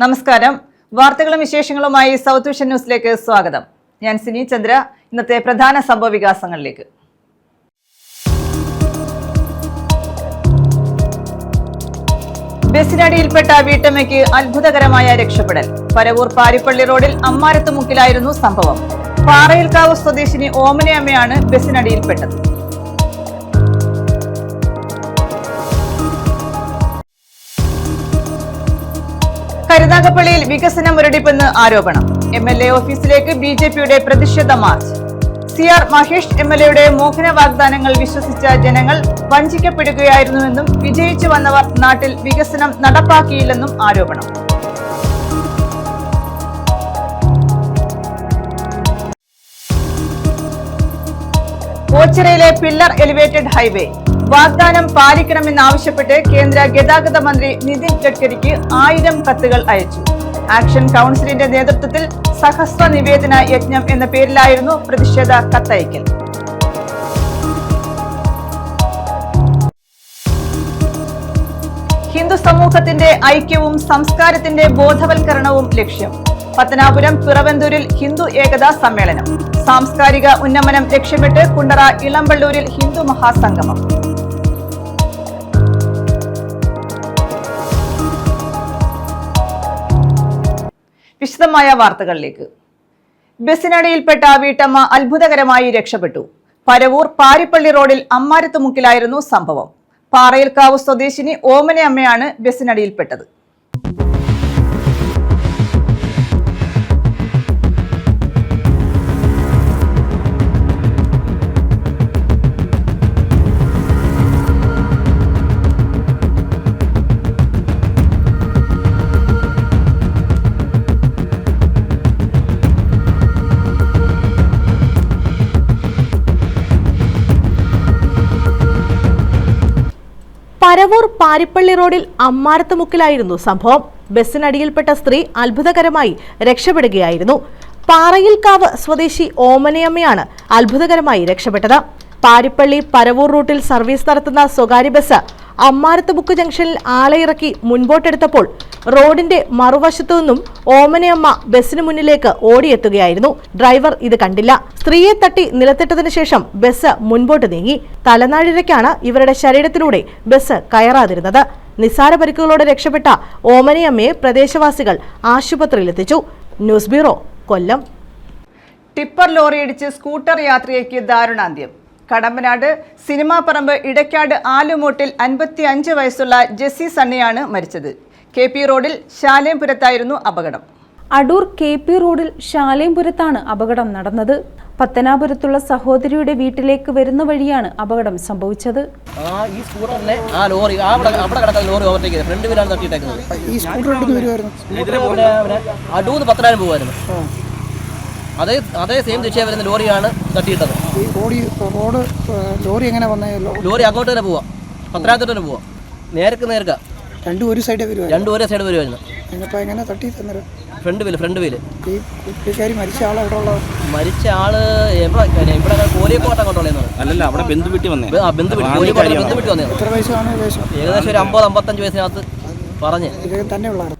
നമസ്കാരം. വാർത്തകളും വിശേഷങ്ങളുമായി സൗത്ത് വിഷൻ ന്യൂസിലേക്ക് സ്വാഗതം. ഞാൻ സിനി ചന്ദ്ര. ഇന്നത്തെ പ്രധാന സംഭവ വികാസങ്ങളിലേക്ക്. ബസിനടിയിൽപ്പെട്ട വീട്ടമ്മയ്ക്ക് അത്ഭുതകരമായ രക്ഷപ്പെടൽ. പരവൂർ പാരിപ്പള്ളി റോഡിൽ അമ്മാരത്തുമുക്കിലായിരുന്നു സംഭവം. പാറയിൽക്കാവ് സ്വദേശിനി ഓമനയമ്മയാണ് ബസിനടിയിൽപ്പെട്ടത്. കരുനാഗപ്പള്ളിയിൽ വികസന മുരടിപ്പെന്ന് ആരോപണം. MLA ഓഫീസിലേക്ക് BJPയുടെ പ്രതിഷേധ മാർച്ച്. CR മഹേഷ് MLAയുടെ മോഹന വാഗ്ദാനങ്ങൾ വിശ്വസിച്ച ജനങ്ങൾ വഞ്ചിക്കപ്പെടുകയായിരുന്നുവെന്നും വിജയിച്ചു വന്നവർ നാട്ടിൽ വികസനം നടപ്പാക്കിയില്ലെന്നും ആരോപണം. ഓച്ചിറയിലെ പില്ലർ എലിവേറ്റഡ് ഹൈവേ വാഗ്ദാനം പാലിക്കണമെന്നാവശ്യപ്പെട്ട് കേന്ദ്ര ഗതാഗത മന്ത്രി നിതിൻ ഗഡ്കരിക്ക് 1000 കത്തുകൾ അയച്ചു. ആക്ഷൻ കൗൺസിലിന്റെ നേതൃത്വത്തിൽ സഹസ്ര നിവേദന യജ്ഞം എന്ന പേരിലായിരുന്നു പ്രതിഷേധ കത്തയക്കൽ. ഹിന്ദു സമൂഹത്തിന്റെ ഐക്യവും സംസ്കാരത്തിന്റെ ബോധവൽക്കരണവും ലക്ഷ്യം. പത്തനാപുരം പിറവന്തൂരിൽ ഹിന്ദു ഏകതാ സമ്മേളനം. സാംസ്കാരിക ഉന്നമനം ലക്ഷ്യമിട്ട് കുണ്ടറ ഇളമ്പള്ളൂരിൽ ഹിന്ദു മഹാസംഗമം. വിശദമായ വാർത്തകളിലേക്ക്. ബസിനടിയിൽപ്പെട്ട വീട്ടമ്മ അത്ഭുതകരമായി രക്ഷപ്പെട്ടു. പരവൂർ പാരിപ്പള്ളി റോഡിൽ അമ്മാരത്തുമുക്കിലായിരുന്നു സംഭവം. പാറയിൽക്കാവ് സ്വദേശിനി ഓമനയമ്മയാണ് ബസിനടിയിൽപ്പെട്ടത്. പരവൂർ പാരിപ്പള്ളി റോഡിൽ അമ്മാരത്തുമുക്കിലായിരുന്നു സംഭവം. ബസിനടിയിൽപ്പെട്ട സ്ത്രീ അത്ഭുതകരമായി രക്ഷപ്പെടുകയായിരുന്നു. പാറയിൽക്കാവ് സ്വദേശി ഓമനയമ്മയാണ് അത്ഭുതകരമായി രക്ഷപ്പെട്ടത്. പാരിപ്പള്ളി പരവൂർ റൂട്ടിൽ സർവീസ് നടത്തുന്ന സ്വകാര്യ ബസ് അമ്മാരത്തുമുക്ക് ജംഗ്ഷനിൽ ആളെ ഇറക്കി മുൻപോട്ടെടുത്തപ്പോൾ റോഡിന്റെ മറുവശത്തു നിന്നും ഓമനയമ്മ ബസിന് മുന്നിലേക്ക് ഓടിയെത്തുകയായിരുന്നു. ഡ്രൈവർ ഇത് കണ്ടില്ല. സ്ത്രീയെ തട്ടി നിലത്തിട്ടതിനു ശേഷം ബസ് മുൻപോട്ട് നീങ്ങി. തലനാഴിരയ്ക്കാണ് ഇവരുടെ ശരീരത്തിലൂടെ ബസ് കയറാതിരുന്നത്. നിസ്സാര പരിക്കുകളോടെ രക്ഷപ്പെട്ട ഓമനയമ്മയെ പ്രദേശവാസികൾ ആശുപത്രിയിലെത്തിച്ചു. ന്യൂസ് ബ്യൂറോ, കൊല്ലം. ടിപ്പർ ലോറിയിടിച്ച് സ്കൂട്ടർ യാത്രികയ്ക്ക് ദാരുണാന്ത്യം. കടമ്പനാട് സിനിമാപ്പറമ്പ് ഇടയ്ക്കാട് ആലുമൂട്ടിൽ 55 വയസ്സുള്ള ജെസ്സി സണ്ണിയാണ് മരിച്ചത്. KP റോഡിൽ ശാലേംപുരത്തായിരുന്നു അപകടം. അടൂർ KP റോഡിൽ ശാലേംപുരത്താണ് അപകടം നടന്നത്. പത്തനാപുരത്തുള്ള സഹോദരിയുടെ വീട്ടിലേക്ക് വരുന്ന വഴിയാണ് അപകടം സംഭവിച്ചത്. അതേ സെയിം ദിശ വരുന്ന ലോറിയാണ് തട്ടിയിട്ടത്. ലോറി എങ്ങനെ വന്നല്ലോ? ലോറി അങ്ങോട്ട് തന്നെ പോവാം, പത്തനാപുരത്തോട്ട് തന്നെ പോവാം. നേർക്ക രണ്ടും ഒരേ സൈഡ് വരുമായിരുന്നു. Front wheel. മരിച്ച ആള് ഇവിടെ കോലിക്കോട്ട കൊണ്ടുള്ളതാണ്. അല്ലല്ല, അവിടെ ബന്ധു വീട്ടി വന്നേ. ഏകദേശം ഒരു 50-55 വയസ്സിനകത്ത് പറഞ്ഞു.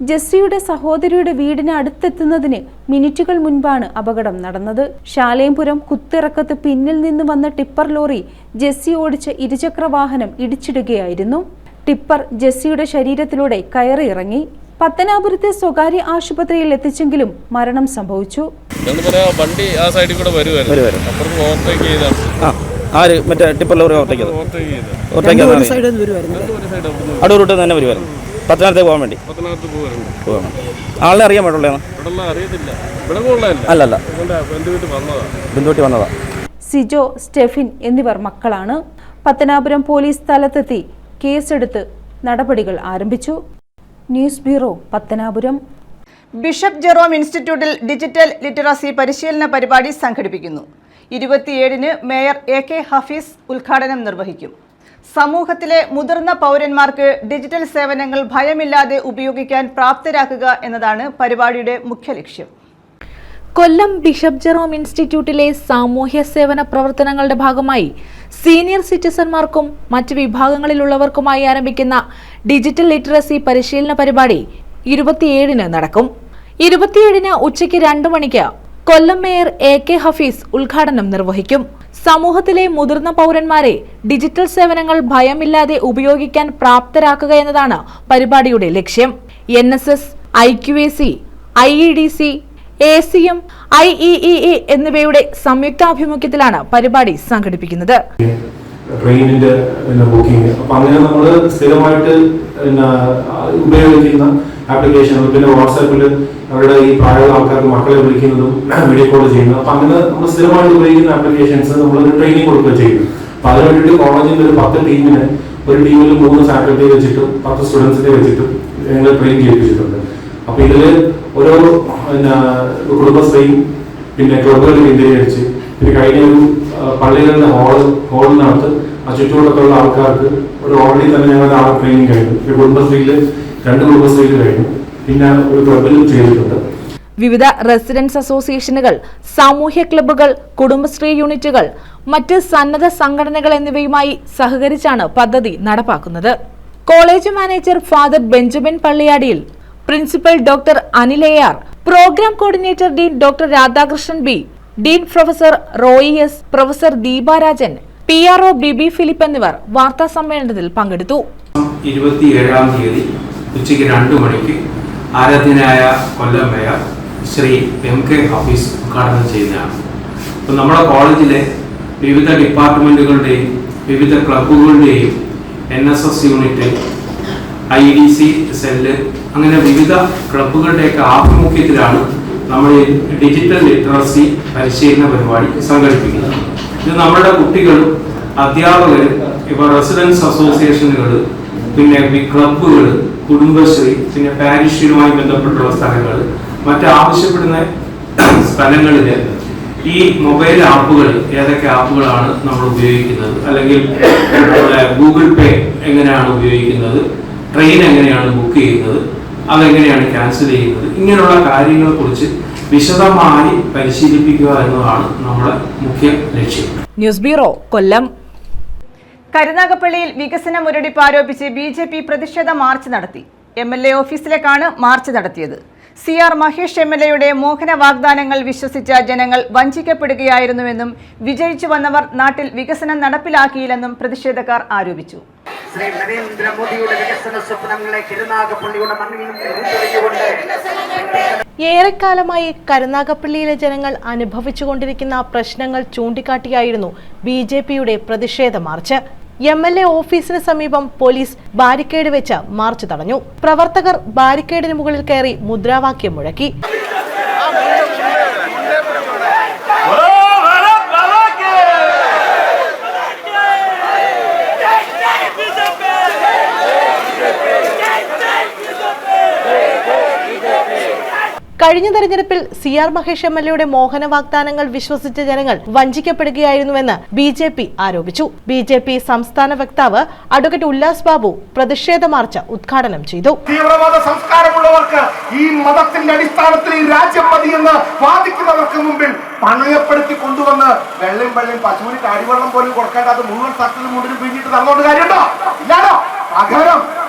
ജെസ്സിയുടെ സഹോദരിയുടെ വീടിന് അടുത്തെത്തുന്നതിന് മിനിറ്റുകൾ മുൻപാണ് അപകടം നടന്നത്. ശാലേംപുരം കുത്തിറക്കത്ത് പിന്നിൽ നിന്ന് വന്ന ടിപ്പർ ലോറി ജെസ്സി ഓടിച്ച ഇരുചക്ര വാഹനം ഇടിച്ചിടുകയായിരുന്നു. ടിപ്പർ ജെസ്സിയുടെ ശരീരത്തിലൂടെ കയറിയിറങ്ങി. പത്തനാപുരത്തെ സ്വകാര്യ ആശുപത്രിയിൽ എത്തിച്ചെങ്കിലും മരണം സംഭവിച്ചു. വണ്ടി ആ സൈഡിൽ കൂടെ അടൂർ റൂട്ടിൽ തന്നെ വരുമായിരുന്നു. പത്തനാപുരത്തേക്ക് പോകാൻ വേണ്ടി. ആളിനെ അറിയാൻ പാടുള്ളൂ? അല്ലല്ല, ബന്ധുവീട്ടിൽ വന്നതാ. സിജോ, സ്റ്റെഫിൻ എന്നിവർ മക്കളാണ്. പത്തനാപുരം പോലീസ് സ്ഥലത്തെത്തി കേസെടുത്ത് നടപടികൾ ആരംഭിച്ചു. News bureau, Pathanapuram. Bishop Jerome ഇൻസ്റ്റിറ്റ്യൂട്ടിൽ ഡിജിറ്റൽ ലിറ്ററസി പരിശീലന പരിപാടി സംഘടിപ്പിക്കുന്നു. 27-ന് മേയർ AK ഹഫീസ് ഉദ്ഘാടനം നിർവഹിക്കും. സമൂഹത്തിലെ മുതിർന്ന പൗരന്മാർക്ക് ഡിജിറ്റൽ സേവനങ്ങൾ ഭയമില്ലാതെ ഉപയോഗിക്കാൻ പ്രാപ്തരാക്കുക എന്നതാണ് പരിപാടിയുടെ മുഖ്യ ലക്ഷ്യം. കൊല്ലം ബിഷപ്പ് ജെറോം ഇൻസ്റ്റിറ്റ്യൂട്ടിലെ സാമൂഹ്യ സേവന പ്രവർത്തനങ്ങളുടെ ഭാഗമായി സീനിയർ സിറ്റിസൺമാർക്കും മറ്റ് വിഭാഗങ്ങളിലുള്ളവർക്കുമായി ആരംഭിക്കുന്ന ഡിജിറ്റൽ ലിറ്ററസി പരിശീലന പരിപാടി 27-ന് നടക്കും. 27-ന് ഉച്ചയ്ക്ക് 2 മണിക്ക് കൊല്ലം മേയർ AK ഹഫീസ് ഉദ്ഘാടനം നിർവഹിക്കും. സമൂഹത്തിലെ മുതിർന്ന പൗരന്മാരെ ഡിജിറ്റൽ സേവനങ്ങൾ ഭയമില്ലാതെ ഉപയോഗിക്കാൻ പ്രാപ്തരാക്കുക എന്നതാണ് പരിപാടിയുടെ ലക്ഷ്യം. NSS, IQAC, IEDC, ACM, IEEE എന്നിവയുടെ സംയുക്താഭിമുഖ്യത്തിലാണ് പരിപാടി സംഘടിപ്പിക്കുന്നത്. ട്രെയിനിന്റെ ബുക്കിംഗ്, അപ്പൊ അങ്ങനെ നമ്മൾ സ്ഥിരമായിട്ട് ഉപയോഗിക്കുന്ന ആപ്ലിക്കേഷൻ, പിന്നെ വാട്സാപ്പിൽ അവരുടെ ഈ പ്രായമുള്ള ആൾക്കാർക്ക് മക്കളെ വിളിക്കുന്നതും വീഡിയോ കോൾ ചെയ്യുന്നത്, അപ്പൊ അങ്ങനെ നമ്മൾ സ്ഥിരമായിട്ട് ഉപയോഗിക്കുന്ന ആപ്ലിക്കേഷൻസ് നമ്മൾ ട്രെയിനിങ് കൊടുക്കുക ചെയ്യും. അപ്പൊ അതിനു വേണ്ടിയിട്ട് കോളേജിൽ ഒരു 10 ടീമിന്, ഒരു ടീമിൽ 3 ഫാക്കൽറ്റി വെച്ചിട്ടും 10 സ്റ്റുഡൻസിനെ വെച്ചിട്ടും ഞങ്ങൾ ട്രെയിൻ ചെയ്യിപ്പിച്ചിട്ടുണ്ട്. അപ്പൊ ഇതില് ഓരോ കുടുംബശ്രീയും പിന്നെ ക്ലബുകൾ കേന്ദ്രീകരിച്ച്, പിന്നെ കഴിഞ്ഞ ഒരു പള്ളികളുടെ ഹോളിനകത്ത് ആ ചുറ്റുവട്ടത്തുള്ള ആൾക്കാർക്ക് ഒരു ഓൾറെഡി തന്നെ ഞങ്ങളുടെ ട്രെയിനിങ് കഴിഞ്ഞു. ഒരു കുടുംബശ്രീയിൽ 2 കുടുംബശ്രീയിൽ കഴിഞ്ഞു, പിന്നെ ഒരു ക്ലബിലും ചെയ്തിട്ടുണ്ട്. വിവിധ റെസിഡൻസ് അസോസിയേഷനുകൾ, സാമൂഹ്യ ക്ലബ്ബുകൾ, കുടുംബശ്രീ യൂണിറ്റുകൾ, മറ്റ് സന്നദ്ധ സംഘടനകൾ എന്നിവയുമായി സഹകരിച്ചാണ് പദ്ധതി നടപ്പാക്കുന്നത്. College manager father Benjamin Palliyadiyil, principal doctor Anil AR, programme coordinator dean doctor Radhakrishnan B, dean professor Roy S, professor Deeparajan, PRO Bibi Philip എന്നിവർ വാർത്താ സമ്മേളനത്തിൽ പങ്കെടുത്തു. 27-ാം തീയതി ഉച്ചയ്ക്ക് 2 മണിക്ക് ആരാധ്യനായ കൊല്ലം മേയർ ശ്രീ MK ഹഫീസ് ഉദ്ഘാടനം ചെയ്യുന്നതാണ്. അപ്പോൾ നമ്മുടെ കോളേജിലെ വിവിധ ഡിപ്പാർട്ട്മെന്റുകളുടെയും വിവിധ ക്ലബ്ബുകളുടെയും NSS യൂണിറ്റ്, IEDC സെല്ല്, അങ്ങനെ വിവിധ ക്ലബ്ബുകളുടെയൊക്കെ ആഭിമുഖ്യത്തിലാണ് നമ്മൾ ഡിജിറ്റൽ ലിറ്ററസി പരിശീലന പരിപാടി സംഘടിപ്പിക്കുന്നത്. ഇത് നമ്മുടെ കുട്ടികളും അധ്യാപകരും, ഇപ്പോൾ റെസിഡൻസ് അസോസിയേഷനുകൾ, പിന്നെ ക്ലബ്ബുകൾ, കുടുംബശ്രീ, പിന്നെ പാരിഷുമായി ബന്ധപ്പെട്ടുള്ള സ്ഥലങ്ങൾ, മറ്റാവശ്യപ്പെടുന്ന സ്ഥലങ്ങളിൽ ഈ മൊബൈൽ ആപ്പുകൾ, ഏതൊക്കെ ആപ്പുകളാണ് നമ്മൾ ഉപയോഗിക്കുന്നത്, അല്ലെങ്കിൽ ഗൂഗിൾ പേ എങ്ങനെയാണ് ഉപയോഗിക്കുന്നത്, ട്രെയിൻ എങ്ങനെയാണ് ബുക്ക് ചെയ്യുന്നത്, അതെങ്ങനെയാണ് ക്യാൻസൽ ചെയ്യുന്നത്, ഇങ്ങനെയുള്ള കാര്യങ്ങളെ കുറിച്ച് വിശദമായി പരിശീലിപ്പിക്കുക എന്നതാണ് നമ്മുടെ മുഖ്യ ലക്ഷ്യം. ന്യൂസ് ബ്യൂറോ, കൊല്ലം. കരുനാഗപ്പള്ളിയിൽ വികസന മുരടിപ്പ് ആരോപിച്ച് BJP പ്രതിഷേധ മാർച്ച് നടത്തി. MLA ഓഫീസിലേക്കാണ് മാർച്ച് നടത്തിയത്. CR മഹേഷ് MLAയുടെ മോഹന വാഗ്ദാനങ്ങൾ വിശ്വസിച്ച ജനങ്ങൾ വഞ്ചിക്കപ്പെടുകയായിരുന്നുവെന്നും വിജയിച്ചു വന്നവർ നാട്ടിൽ വികസനം നടപ്പിലാക്കിയില്ലെന്നും പ്രതിഷേധക്കാർ ആരോപിച്ചു. ശ്രീ നരേന്ദ്രമോദിയുടെ വികസന സ്വപ്നങ്ങളെ കരുനാഗപ്പള്ളിയുടെ മണ്ണിൽ നിന്നും ഏറെക്കാലമായി കരുനാഗപ്പള്ളിയിലെ ജനങ്ങൾ അനുഭവിച്ചുകൊണ്ടിരിക്കുന്ന പ്രശ്നങ്ങൾ ചൂണ്ടിക്കാട്ടിയായിരുന്നു BJPയുടെ പ്രതിഷേധ മാർച്ച്. MLA ഓഫീസിന് സമീപം പോലീസ് ബാരിക്കേഡ് വെച്ച് മാർച്ച് തടഞ്ഞു. പ്രവർത്തകർ ബാരിക്കേഡിന് മുകളിൽ കയറി മുദ്രാവാക്യം മുഴക്കി. കഴിഞ്ഞ തെരഞ്ഞെടുപ്പിൽ CR മഹേഷ് MLAയുടെ മോഹന വാഗ്ദാനങ്ങൾ വിശ്വസിച്ച ജനങ്ങൾ വഞ്ചിക്കപ്പെടുകയായിരുന്നുവെന്ന് BJP ആരോപിച്ചു. BJP സംസ്ഥാന വക്താവ് അഡ്വക്കേറ്റ് ഉല്ലാസ് ബാബു പ്രതിഷേധ മാർച്ച് ഉദ്ഘാടനം ചെയ്തു. തീവ്രവാദ സംസ്കാരമുള്ളവർക്ക് ഈ മതത്തിന്റെ അടിസ്ഥാനത്തിൽ ഈ രാജ്യം മതിയെന്ന് വാദിക്കുന്നവർക്ക് മുമ്പിൽ പണയപ്പെടുത്തി കൊണ്ടുവന്ന് വെള്ളം പശുവിന് കാടിവെള്ളം പോലും കൊടുക്കേണ്ടത് മുഴുവൻ സർട്ടിലും മുന്നിലും പിഴിഞ്ഞിട്ട് തന്നോണ്ട് കാര്യമുണ്ടോ? ഇല്ലാലോ. പകരം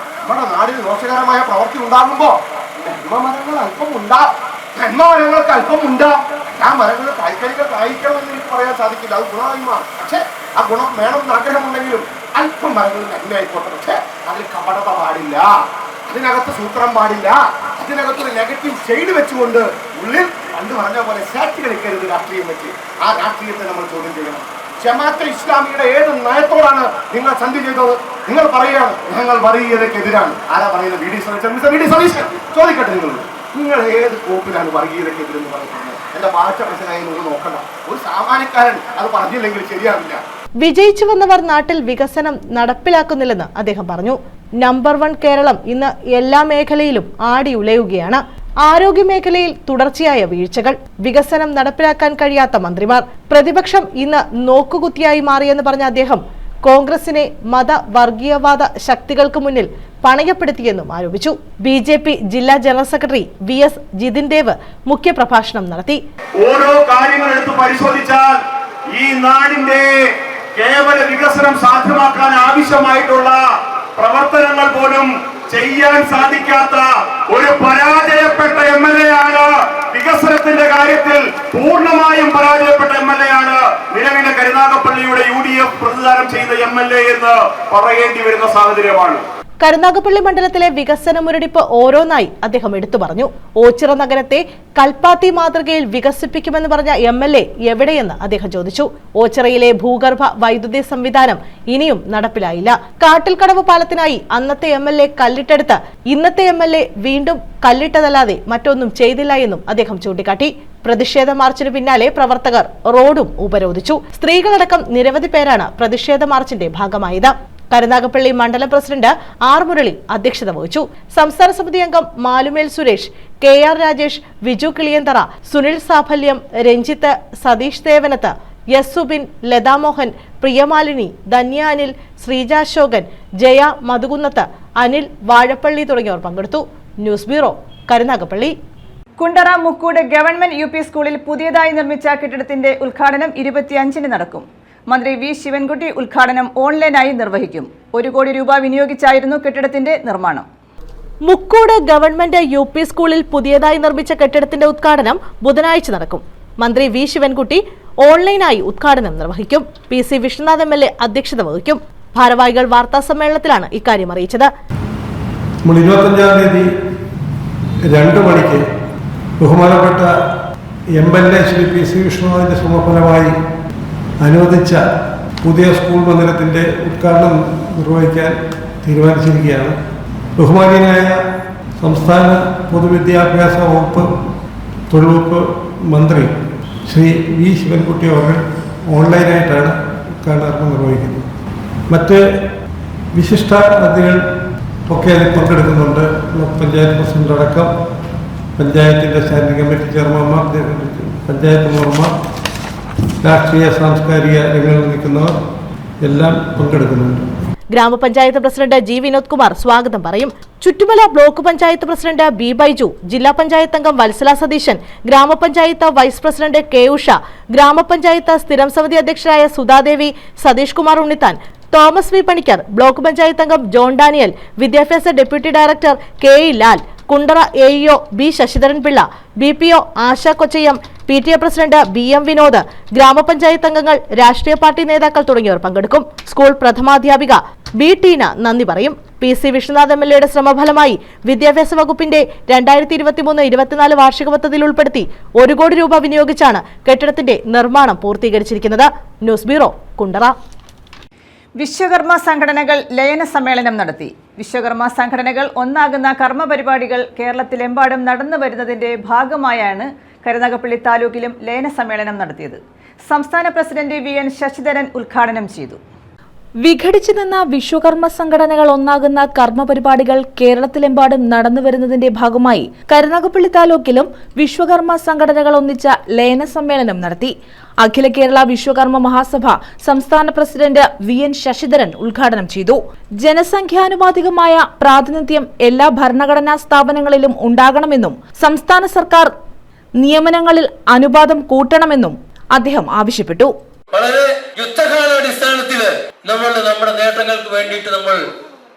നമ്മുടെ നാടിന് ദോഷകരമായ പ്രവൃത്തി ഉണ്ടാകുമ്പോ നന്മമരങ്ങൾക്ക് അല്പമുണ്ടാ. ആ മരങ്ങൾ കായ്ക്കറികൾ കായ്ക്കണമെന്ന് എനിക്ക് പറയാൻ സാധിക്കില്ല, അത് ഗുണമായിമാണ്. പക്ഷെ ആ ഗുണം വേണമെന്ന് ആഗ്രഹമുണ്ടെങ്കിലും അല്പം മരങ്ങൾ നന്മയായിക്കോട്ടെ. പക്ഷെ അതിൽ കപടത പാടില്ല, അതിനകത്ത് സൂത്രം പാടില്ല, അതിനകത്തൊരു നെഗറ്റീവ് ഷെയ്ഡ് വെച്ചുകൊണ്ട് ഉള്ളിൽ പണ്ട് പറഞ്ഞ പോലെ സാറ്റ് കളിക്കരുത് രാഷ്ട്രീയം വെച്ച്. ആ രാഷ്ട്രീയത്തെ നമ്മൾ ചോദ്യം ചെയ്യണം. ജമാഅത്തെ ഇസ്ലാമിയുടെ ഏത് നയത്തോടാണ് നിങ്ങൾ സന്ധി ചെയ്തത്? നിങ്ങൾ പറയുകയാണ് ഞങ്ങൾ വർഗീയതക്കെതിരാണ്. ആരാ പറയുന്നത്? VD സതീശൻ. ചോദിക്കട്ടെ, നിങ്ങൾ ഏത് കോപ്പിലാണ് വർഗീയതക്കെതിരെന്ന് പറയുന്നത്? എന്റെ ഭാഷ പ്രശ്നമായി നിങ്ങൾ നോക്കണ്ട. ഒരു സാമാന്യക്കാരൻ അത് പറഞ്ഞില്ലെങ്കിൽ ശരിയാവില്ല. വിജയിച്ചു വന്നവർ നാട്ടിൽ വികസനം നടപ്പിലാക്കുന്നില്ലെന്ന് അദ്ദേഹം പറഞ്ഞു. നമ്പർ 1 കേരളം ഇന്ന് എല്ലാ മേഖലയിലും ആടിയുലയുകയാണ്. ആരോഗ്യ മേഖലയിൽ തുടർച്ചയായ വീഴ്ചകൾ, വികസനം നടപ്പിലാക്കാൻ കഴിയാത്ത മന്ത്രിമാർ, പ്രതിപക്ഷം ഇന്ന് നോക്കുകുത്തിയായി മാറിയെന്ന് പറഞ്ഞ അദ്ദേഹം കോൺഗ്രസിനെ മത വർഗീയവാദ ശക്തികൾക്ക് മുന്നിൽ പണയപ്പെടുത്തിയെന്നും ആരോപിച്ചു. BJP ജില്ലാ general secretary VS Jithin Dev മുഖ്യപ്രഭാഷണം നടത്തി. ഓരോ കാര്യങ്ങൾ എടുത്ത് പരിശോധിച്ചാൽ ഈ നാടിന്റെ കേവല വികസനം സാധ്യമാക്കാൻ ആവശ്യമായിട്ടുള്ള പ്രവർത്തനങ്ങൾ പോലും ചെയ്യാൻ സാധിക്കാത്ത ഒരു പരാജയപ്പെട്ട MLA ആണ്. വികസനത്തിന്റെ കാര്യത്തിൽ പൂർണ്ണമായും പരാജയപ്പെട്ട MLA ആണ് നിലവിലെ കരുനാഗപ്പള്ളിയുടെ UDF പ്രതിദാനം ചെയ്ത MLA എന്ന് പറയേണ്ടി വരുന്ന സാഹചര്യമാണ്. കരുനാഗപ്പള്ളി മണ്ഡലത്തിലെ വികസന മുരടിപ്പ് ഓരോന്നായി അദ്ദേഹം എടുത്തു പറഞ്ഞു. ഓച്ചിറ നഗരത്തെ കൽപ്പാത്തി മാതൃകയിൽ വികസിപ്പിക്കുമെന്ന് പറഞ്ഞ MLA എവിടെയെന്ന് അദ്ദേഹം ചോദിച്ചു. ഓച്ചിറയിലെ ഭൂഗർഭ വൈദ്യുതി സംവിധാനം ഇനിയും നടപ്പിലായില്ല. കാട്ടിൽക്കടവ് പാലത്തിനായി അന്നത്തെ MLA കല്ലിട്ടെടുത്ത് ഇന്നത്തെ MLA വീണ്ടും കല്ലിട്ടതല്ലാതെ മറ്റൊന്നും ചെയ്തില്ല എന്നും അദ്ദേഹം ചൂണ്ടിക്കാട്ടി. പ്രതിഷേധ മാർച്ചിന് പിന്നാലെ പ്രവർത്തകർ റോഡും ഉപരോധിച്ചു. സ്ത്രീകളടക്കം നിരവധി പേരാണ് പ്രതിഷേധ മാർച്ചിന്റെ ഭാഗമായത്. കരുനാഗപ്പള്ളി മണ്ഡലം പ്രസിഡന്റ് ആർ മുരളി അധ്യക്ഷത വഹിച്ചു. സംസ്ഥാന സമിതി അംഗം മാലുമേൽ സുരേഷ്, KR രാജേഷ്, വിജു കിളിയന്തറ, സുനിൽ സാഫല്യം, രഞ്ജിത്ത്, സതീഷ് തേവനത്ത്, എസ് സുബിൻ, ലതാമോഹൻ, പ്രിയമാലിനി, ധന്യ അനിൽ, ശ്രീജ അശോകൻ, ജയ മധുകുന്നത്ത്, അനിൽ വാഴപ്പള്ളി തുടങ്ങിയവർ പങ്കെടുത്തു. News bureau, Karunagappally. Kundara Mukkoodu government UP സ്കൂളിൽ പുതിയതായി നിർമ്മിച്ച കെട്ടിടത്തിന്റെ ഉദ്ഘാടനം 25-ന് നടക്കും. മന്ത്രി V. ശിവൻകുട്ടി ഉദ്ഘാടനം ഓൺലൈനായി നിർവഹിക്കും. 1 കോടി രൂപ വിനിയോഗിച്ചായിരുന്നു കെട്ടിടത്തിന്റെ നിർമ്മാണം. മുക്കൂട് ഗവൺമെന്റ് UP സ്കൂളിൽ പുതിയതായി നിർമ്മിച്ച കെട്ടിടത്തിന്റെ ഉദ്ഘാടനം ബുധനാഴ്ച നടക്കും. മന്ത്രി V. ശിവൻകുട്ടി ഓൺലൈനായി ഉദ്ഘാടനം നിർവഹിക്കും. PC വിശ്വനാഥ് MLA അധ്യക്ഷത വഹിക്കും. ഭാരവാഹികൾ വാർത്താ സമ്മേളനത്തിലാണ് ഇക്കാര്യം അറിയിച്ചത്. 25-ാം തീയതി 2 മണിക്ക് ബഹുമാനപ്പെട്ട MLA ശ്രീ PC വിശ്വനാഥിന്റെ സമർപ്പണമായി അനുവദിച്ച പുതിയ സ്കൂൾ മന്ദിരത്തിൻ്റെ ഉദ്ഘാടനം നിർവഹിക്കാൻ തീരുമാനിച്ചിരിക്കുകയാണ്. ബഹുമാനീയനായ സംസ്ഥാന പൊതുവിദ്യാഭ്യാസ വകുപ്പ് തൊഴിൽ വകുപ്പ് മന്ത്രി ശ്രീ V. ശിവൻകുട്ടി അവർ ഓൺലൈനായിട്ടാണ് ഉദ്ഘാടനം നിർവഹിക്കുന്നത്. മറ്റ് വിശിഷ്ട അതിഥികൾ ഒക്കെ അതിൽ പങ്കെടുക്കുന്നുണ്ട്. ബ്ലോക്ക് പഞ്ചായത്ത് പ്രസിഡന്റ് അടക്കം പഞ്ചായത്തിൻ്റെ സ്റ്റാൻഡിംഗ് കമ്മിറ്റി ചെയർമാൻമാർ, പഞ്ചായത്ത് മെമ്പർമാർ, രാഷ്ട്രീയ സാംസ്കാരിക രംഗങ്ങളിൽ നിൽക്കുന്നവർ എല്ലാം പങ്കെടുക്കുന്നുണ്ട്. ഗ്രാമപഞ്ചായത്ത് പ്രസിഡന്റ് G. വിനോദ് കുമാർ സ്വാഗതം പറയും. Chuttumala block panchayat president B. Baiju, ജില്ലാ പഞ്ചായത്ത് അംഗം വത്സല സതീശൻ, ഗ്രാമപഞ്ചായത്ത് വൈസ് പ്രസിഡന്റ് K. ഉഷ, ഗ്രാമപഞ്ചായത്ത് സ്ഥിരം സമിതി അധ്യക്ഷരായ Sudhadevi, Satheesh Kumar Unnithan, Thomas V. Panicker, block panchayat അംഗം ജോൺ ഡാനിയൽ, വിദ്യാഭ്യാസ deputy director K. Lal, Kundara AEO B. Sasidharan Pillai, BPO Asha Kochayyam, PTA president BM Vinod, ഗ്രാമപഞ്ചായത്ത് അംഗങ്ങൾ, രാഷ്ട്രീയ പാർട്ടി നേതാക്കൾ തുടങ്ങിയവർ പങ്കെടുക്കും. School പ്രഥമാധ്യാപിക B. ടീന നന്ദി പറയും. PC വിശ്വനാഥ് MLAയുടെ ശ്രമഫലമായി വിദ്യാഭ്യാസ വകുപ്പിന്റെ 2023-24 വാർഷിക പദ്ധതിയിൽ ഉൾപ്പെടുത്തി 1 കോടി രൂപ വിനിയോഗിച്ചാണ് കെട്ടിടത്തിന്റെ നിർമ്മാണം പൂർത്തീകരിച്ചിരിക്കുന്നത്. News bureau, Kundara. വിശ്വകർമ്മ സംഘടനകൾ ലയന സമ്മേളനം നടത്തി. വിശ്വകർമ്മ സംഘടനകൾ ഒന്നാകുന്ന കർമ്മ പരിപാടികൾ കേരളത്തിലെമ്പാടും നടന്നു വരുന്നതിന്റെ ഭാഗമായാണ് കരുനാഗപ്പള്ളി താലൂക്കിലും ലയന സമ്മേളനം നടത്തിയത്. സംസ്ഥാന പ്രസിഡന്റ് VN ശശിധരൻ ഉദ്ഘാടനം ചെയ്തു. വിഘടിച്ചു നിന്ന വിശ്വകർമ്മ സംഘടനകൾ ഒന്നാകുന്ന കർമ്മ പരിപാടികൾ കേരളത്തിലെമ്പാടും നടന്നുവരുന്നതിന്റെ ഭാഗമായി കരുനാഗപ്പള്ളി താലൂക്കിലും വിശ്വകർമ്മ സംഘടനകൾ ഒന്നിച്ച ലയന സമ്മേളനം നടത്തി. അഖില കേരള വിശ്വകർമ്മ മഹാസഭ സംസ്ഥാന പ്രസിഡന്റ് VN ശശിധരൻ ഉദ്ഘാടനം ചെയ്തു. ജനസംഖ്യാനുപാതികമായ പ്രാതിനിധ്യം എല്ലാ ഭരണഘടനാ സ്ഥാപനങ്ങളിലും ഉണ്ടാകണമെന്നും സംസ്ഥാന സർക്കാർ നിയമനങ്ങളിൽ അനുപാതം കൂട്ടണമെന്നും അദ്ദേഹം ആവശ്യപ്പെട്ടു. വളരെ യുദ്ധകാലാടിസ്ഥാനത്തില് നമ്മുടെ നേട്ടങ്ങൾക്ക് വേണ്ടിയിട്ട് നമ്മൾ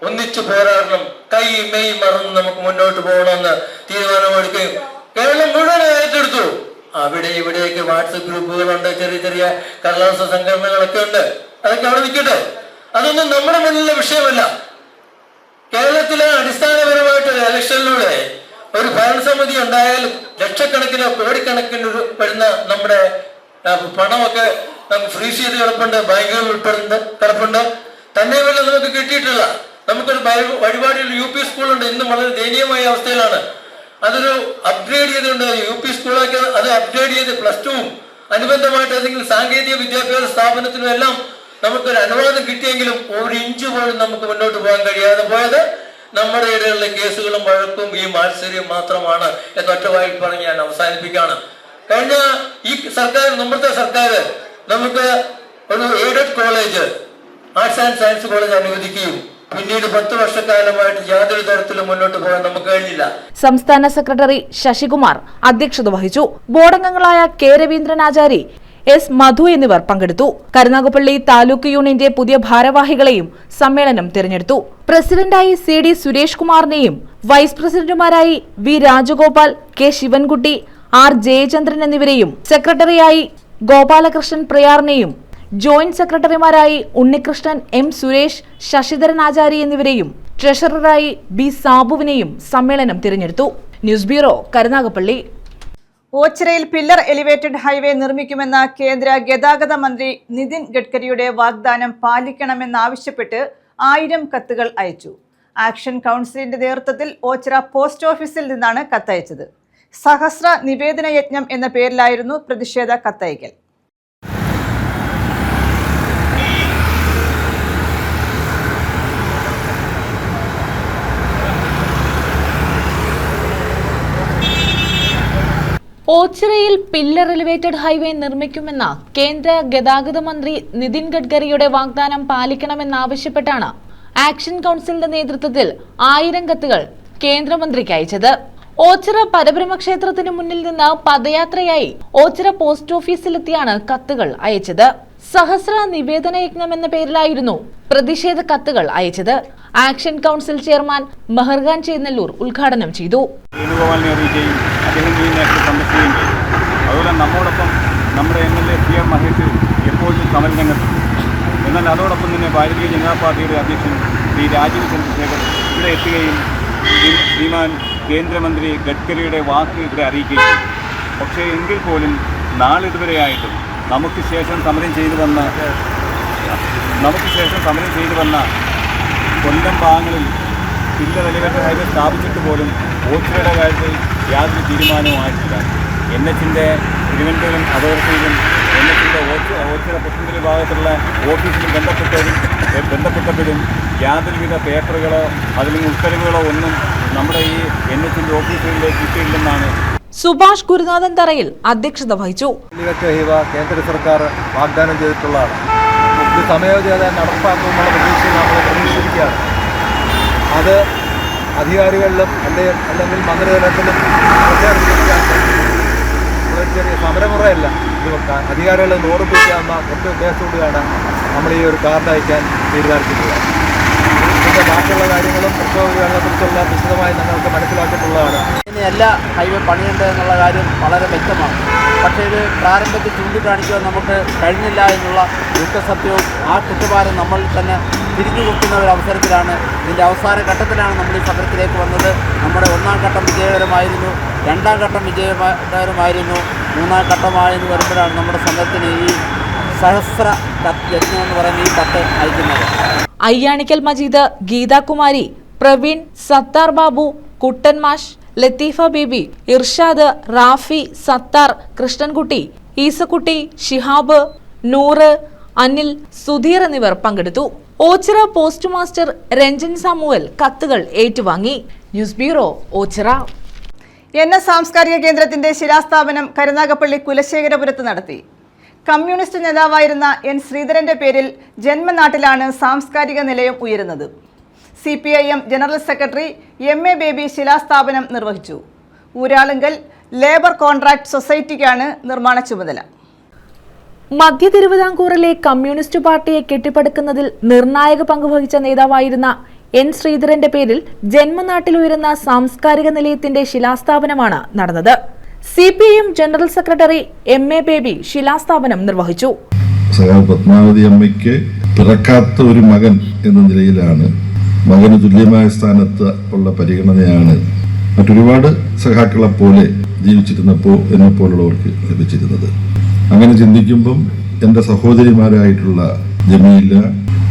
ഒന്നിച്ചു പോരാടണം, കൈ മെയ് മറന്ന് നമുക്ക് മുന്നോട്ട് പോകണമെന്ന് തീരുമാനമെടുക്കുകയും കേരളം മുഴുവൻ ഏറ്റെടുത്തു. അവിടെ ഇവിടെയൊക്കെ വാട്സപ്പ് ഗ്രൂപ്പുകളുണ്ട്, ചെറിയ ചെറിയ കടലാസ സംഘടനകളൊക്കെ ഉണ്ട്. അതൊക്കെ അവിടെ നിൽക്കട്ടെ, അതൊന്നും നമ്മുടെ മുന്നിലുള്ള വിഷയമല്ല. കേരളത്തിലെ അടിസ്ഥാനപരമായിട്ട് ഇലക്ഷനിലൂടെ ഒരു ഭരണസമിതി ഉണ്ടായാൽ ലക്ഷക്കണക്കിനോ കോടിക്കണക്കിന് വരുന്ന നമ്മുടെ പണമൊക്കെ നമുക്ക് ഫ്രീസ് ചെയ്ത് കിടപ്പുണ്ട്, ബാങ്കുകൾ കിടപ്പുണ്ട്. തന്നെയുമല്ല നമുക്ക് കിട്ടിയിട്ടില്ല. നമുക്കൊരു വഴിപാടിയുള്ള UP സ്കൂളുണ്ട്, ഇന്നും വളരെ ദയനീയമായ അവസ്ഥയിലാണ്. അതൊരു അപ്ഗ്രേഡ് ചെയ്തിട്ടുണ്ട്. UP സ്കൂളൊക്കെ അത് അപ്ഗ്രേഡ് ചെയ്ത് +2 അനുബന്ധമായിട്ട് ഏതെങ്കിലും സാങ്കേതിക വിദ്യാഭ്യാസ സ്ഥാപനത്തിനും എല്ലാം നമുക്കൊരു അനുവാദം കിട്ടിയെങ്കിലും 1 ഇഞ്ച് പോലും നമുക്ക് മുന്നോട്ട് പോകാൻ കഴിയാതെ പോയത് നമ്മുടെ ഇടയിലുള്ള കേസുകളും വഴക്കും ഈ മാത്സര്യം മാത്രമാണ് എന്നൊറ്റവായി പറഞ്ഞ് ഞാൻ അവസാനിപ്പിക്കുകയാണ്. കഴിഞ്ഞ ഈ സർക്കാർ, നമ്മുടെ സർക്കാർ നമുക്ക് ഒരു aided college, arts and science college അനുവദിക്കുകയും പിന്നീട് 10 വർഷക്കാലമായിട്ട് യാതൊരു തരത്തിലും മുന്നോട്ട് പോകാൻ നമുക്ക് കഴിഞ്ഞില്ല. സംസ്ഥാന സെക്രട്ടറി ശശികുമാർ അധ്യക്ഷത വഹിച്ചു. ബോർഡംഗങ്ങളായ K. രവീന്ദ്രനാചാരി, എസ് മധു എന്നിവർ പങ്കെടുത്തു. കരുനാഗപ്പള്ളി താലൂക്ക് യൂണിയന്റെ പുതിയ ഭാരവാഹികളെയും സമ്മേളനം തിരഞ്ഞെടുത്തു. പ്രസിഡന്റായി CD സുരേഷ് കുമാറിനെയും വൈസ് പ്രസിഡന്റുമാരായി V Rajagopal, K Sivankutty, R Jayachandran എന്നിവരെയും സെക്രട്ടറിയായി ഗോപാലകൃഷ്ണൻ പ്രയാറിനെയും ജോയിന്റ് സെക്രട്ടറിമാരായി ഉണ്ണികൃഷ്ണൻ, M സുരേഷ്, ശശിധരൻ ആചാരി എന്നിവരെയും ട്രഷററായി ബി സാബുവിനെയും സമ്മേളനം തിരഞ്ഞെടുത്തു. News bureau, Karunagappally. ഓച്ചിറയിൽ പില്ലർ എലിവേറ്റഡ് ഹൈവേ നിർമ്മിക്കുമെന്ന കേന്ദ്ര ഗതാഗത മന്ത്രി നിതിൻ ഗഡ്കരിയുടെ വാഗ്ദാനം പാലിക്കണമെന്നാവശ്യപ്പെട്ട് 1000 കത്തുകൾ അയച്ചു. ആക്ഷൻ കൗൺസിലിന്റെ നേതൃത്വത്തിൽ ഓച്ചിറ പോസ്റ്റ് ഓഫീസിൽ നിന്നാണ് കത്തയച്ചത്. സഹസ്ര നിവേദന യജ്ഞം എന്ന പേരിലായിരുന്നു പ്രതിഷേധ കത്തയക്കൽ. ഓച്ചിറയിൽ പില്ലർ എലിവേറ്റഡ് ഹൈവേ നിർമ്മിക്കുമെന്ന കേന്ദ്ര ഗതാഗത മന്ത്രി നിതിൻ ഗഡ്കരിയുടെ വാഗ്ദാനം പാലിക്കണമെന്നാവശ്യപ്പെട്ടാണ് ആക്ഷൻ കൗൺസിലിന്റെ നേതൃത്വത്തിൽ 1000 കത്തുകൾ കേന്ദ്രമന്ത്രിക്ക് അയച്ചത്. ഓച്ചിറ പരബ്രഹ്മ ക്ഷേത്രത്തിന് മുന്നിൽ നിന്ന് പദയാത്രയായി ഓച്ചിറ പോസ്റ്റ് ഓഫീസിലെത്തിയാണ് കത്തുകൾ അയച്ചത്. സഹസ്ര നിവേദന യജ്ഞം എന്ന പേരിലായിരുന്നു പ്രതിഷേധ കത്തുകൾ അയച്ചത്. Action council chairman Meharkhan Chennallur ഉദ്ഘാടനം ചെയ്തു. അതുപോലെ നമ്മോടൊപ്പം നമ്മുടെ MLA PM മഹേഷ് എപ്പോഴും സമരരംഗത്ത്. എന്നാൽ അതോടൊപ്പം തന്നെ ഭാരതീയ ജനതാ പാർട്ടിയുടെ അധ്യക്ഷൻ ശ്രീ രാജീവ് ചന്ദ്രശേഖർ ഇവിടെ എത്തുകയും ശ്രീമാൻ കേന്ദ്രമന്ത്രി ഗഡ്കരിയുടെ വാക്ക് ഇവിടെ അറിയിക്കുകയും. പക്ഷേ എങ്കിൽ പോലും നാളിതുവരെയായിട്ടും നമുക്ക് ശേഷം സമരം ചെയ്തു വന്ന കൊല്ലം ഭാഗങ്ങളിൽ പില്ലർ എലിവേറ്റഡ് ഹൈവേ സ്ഥാപിച്ചിട്ട് പോലും ഓച്ചിറയുടെ കാര്യത്തിൽ യാതൊരു തീരുമാനവുമായിട്ടില്ല. NHന്റെ തിരുവനന്തപുരം അതോറിറ്റിയിലും NHന്റെ ഓച്ചിറ പുത്തൻകുരി ഭാഗത്തുള്ള ഓഫീസിലും ബന്ധപ്പെട്ടപ്പോഴും യാതൊരുവിധ പേപ്പറുകളോ അല്ലെങ്കിൽ ഉത്തരവുകളോ ഒന്നും നമ്മുടെ ഈ NHന്റെ ഓഫീസുകളിലേക്ക് കിട്ടിയില്ലെന്നാണ്. സുഭാഷ് ഗുരുനാഥൻ തറയിൽ അധ്യക്ഷത വഹിച്ചു. കേന്ദ്ര സർക്കാർ വാഗ്ദാനം ചെയ്തിട്ടുള്ളതാണ്. ഇത് സമയോചിതത നടപ്പാക്കുമെന്നുള്ള പ്രതീക്ഷയിൽ നമ്മൾ പ്രതീക്ഷിക്കുകയാണ്. അത് അധികാരികളിലും അല്ലെങ്കിൽ മന്ത്രിതലത്തിലും ചെറിയ സമരമുറയല്ല. ഇത് അധികാരികളെ ഓർമ്മിപ്പിക്കാവുന്ന ഒറ്റ ഉദ്ദേശത്തോടെയാണ് നമ്മൾ ഈ ഒരു കാർഡ് അയക്കാൻ തീരുമാനിച്ചിട്ടുള്ളത്. ഇതിൻ്റെ ബാക്കിയുള്ള കാര്യങ്ങളും പ്രക്ഷോഭങ്ങളെക്കുറിച്ചുള്ള വിശദമായി നിങ്ങൾക്ക് മനസ്സിലാക്കിയിട്ടുള്ളതാണ്. ഇനി എല്ലാ ഹൈവേ പണിയുണ്ട് എന്നുള്ള കാര്യം വളരെ വ്യക്തമാണ്. പക്ഷേ ഇത് പ്രാരംഭത്തിൽ ചൂണ്ടിക്കാണിക്കുവാൻ നമുക്ക് കഴിഞ്ഞില്ല എന്നുള്ള ദുഃഖസത്യവും ആ കുറ്റഭാരം നമ്മളിൽ തന്നെ തിരിഞ്ഞു കൊടുക്കുന്ന ഒരു അവസരത്തിലാണ്, ഇതിൻ്റെ അവസാന ഘട്ടത്തിലാണ് നമ്മൾ ഈ സമരത്തിലേക്ക് വന്നത്. നമ്മുടെ 1ാം ഘട്ടം വിജയകരമായിരുന്നു, 2ാം ഘട്ടം വിജയകരമായിരുന്നു, 3ാം ഘട്ടമായെന്ന് വരുമ്പോഴാണ് നമ്മുടെ സമരത്തിന് ഈ സഹസ്ര യജ്ഞം എന്ന് പറയുന്ന ഈ കത്ത് അയക്കുന്നത്. അയ്യാണിക്കൽ മജീദ്, ഗീതാകുമാരി, പ്രവീൺ, സത്താർ ബാബു, കുട്ടൻ മാഷ്, ലത്തീഫ ബേബി, ഇർഷാദ്, റാഫി, സത്താർ, കൃഷ്ണൻകുട്ടി, ഈസക്കുട്ടി, ഷിഹാബ്, നൂറ്, അനിൽ, സുധീർ എന്നിവർ പങ്കെടുത്തു. Ochira post master Ranjan Samuel കത്തുകൾ ഏറ്റുവാങ്ങി. News bureau, Ochira. NS സാംസ്കാരിക കേന്ദ്രത്തിന്റെ ശിലാസ്ഥാപനം കരുനാഗപ്പള്ളി കുലശേഖരപുരത്ത് നടത്തി. കമ്മ്യൂണിസ്റ്റ് നേതാവായിരുന്ന N ശ്രീധരന്റെ പേരിൽ ജന്മനാട്ടിലാണ് സാംസ്കാരിക നിലയം ഉയരുന്നത്. CPIM general secretary MA baby ശിലാസ്ഥാപനം നിർവഹിച്ചു. ഊരാളുങ്കൽ ലേബർ കോൺട്രാക്ട് സൊസൈറ്റിക്കാണ് നിർമ്മാണ ചുമതല. മധ്യ തിരുവിതാംകൂറിലെ കമ്മ്യൂണിസ്റ്റ് പാർട്ടിയെ കെട്ടിപ്പടുക്കുന്നതിൽ നിർണായക പങ്കുവഹിച്ച നേതാവായിരുന്ന N ശ്രീധരന്റെ പേരിൽ ജന്മനാട്ടിൽ ഉയരുന്ന സാംസ്കാരിക നിലയത്തിന്റെ ശിലാസ്ഥാപനമാണ് നടന്നത്. CPIM general secretary MA baby ശിലാസ്ഥാപനം നിർവഹിച്ചു. പത്മാവതി അമ്മയ്ക്ക് പിറക്കാത്ത ഒരു മകൻ എന്ന നിലയിലാണ്, മകന് തുല്യമായ സ്ഥാനത്ത് ഉള്ള പരിഗണനയാണ് മറ്റൊരുപാട് സഖാക്കളെ പോലെ ജീവിച്ചിരുന്നപ്പോൾ എന്നെ പോലുള്ളവർക്ക് ലഭിച്ചിരുന്നത്. അങ്ങനെ ചിന്തിക്കുമ്പം എൻ്റെ സഹോദരിമാരായിട്ടുള്ള ജമീല,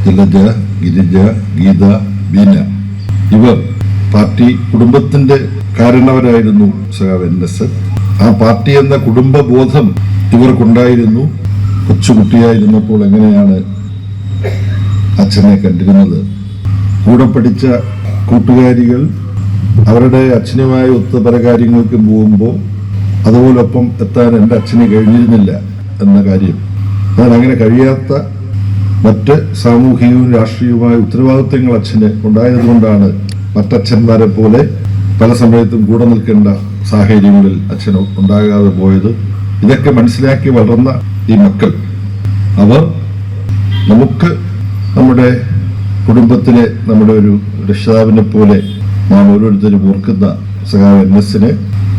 ജലജ, ഗിരിജ, ഗീത, ബീന ഇവർ പാർട്ടി കുടുംബത്തിന്റെ കാരണവരായിരുന്നു. സഖാവ് NS ആ പാർട്ടി എന്ന കുടുംബബോധം ഇവർക്കുണ്ടായിരുന്നു. കൊച്ചുകുട്ടിയായിരുന്നപ്പോൾ എങ്ങനെയാണ് അച്ഛനെ കണ്ടിരുന്നത്, കൂടെ പഠിച്ച കൂട്ടുകാരികൾ അവരുടെ അച്ഛനുമായി ഒത്ത് പല കാര്യങ്ങൾക്കും പോകുമ്പോൾ അതുപോലൊപ്പം എത്താൻ എൻ്റെ അച്ഛന് കഴിഞ്ഞിരുന്നില്ല എന്ന കാര്യം. എന്നാൽ അങ്ങനെ കഴിയാത്ത മറ്റ് സാമൂഹികവും രാഷ്ട്രീയവുമായ ഉത്തരവാദിത്വങ്ങൾ അച്ഛന് ഉണ്ടായതുകൊണ്ടാണ് മറ്റച്ഛന്മാരെ പോലെ പല സമയത്തും കൂടെ നിൽക്കേണ്ട സാഹചര്യങ്ങളിൽ അച്ഛൻ ഉണ്ടാകാതെ പോയത്. ഇതൊക്കെ മനസ്സിലാക്കി വളർന്ന ഈ മക്കൾ അവർ നമുക്ക് നമ്മുടെ കുടുംബത്തിലെ നമ്മുടെ ഒരു രക്ഷിതാവിനെ പോലെ നാം ഓരോരുത്തരും ഓർക്കുന്ന സഖാവ് NS-ന്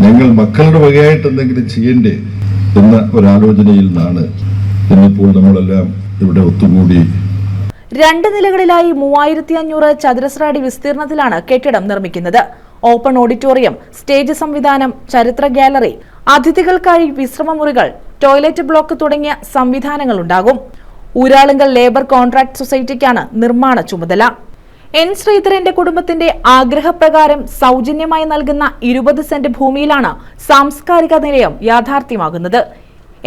ഞങ്ങൾ മക്കളുടെ വകയായിട്ട് എന്തെങ്കിലും ചെയ്യണ്ടേ എന്ന ഒരാലോചനയിൽ നിന്നാണ് ഇന്നിപ്പോൾ നമ്മളെല്ലാം ഇവിടെ ഒത്തുകൂടി. 2 നിലകളിലായി 3500 ചതുരശ്ര അടി വിസ്തീർണത്തിലാണ് കെട്ടിടം നിർമ്മിക്കുന്നത്. ഓപ്പൺ ഓഡിറ്റോറിയം, സ്റ്റേജ് സംവിധാനം, ചരിത്ര ഗാലറി, അതിഥികൾക്കായി വിശ്രമമുറികൾ, ടോയ്ലറ്റ് ബ്ലോക്ക് തുടങ്ങിയ സംവിധാനങ്ങൾ ഉണ്ടാകും. ഊരാളുങ്കൽ ലേബർ കോൺട്രാക്ട് സൊസൈറ്റിക്കാണ് നിർമ്മാണ ചുമതല. N. ശ്രീധരന്റെ കുടുംബത്തിന്റെ ആഗ്രഹപ്രകാരം സൗജന്യമായി നൽകുന്ന 20 സെന്റ് ഭൂമിയിലാണ് സാംസ്കാരിക നിലയം യാഥാർത്ഥ്യമാകുന്നത്.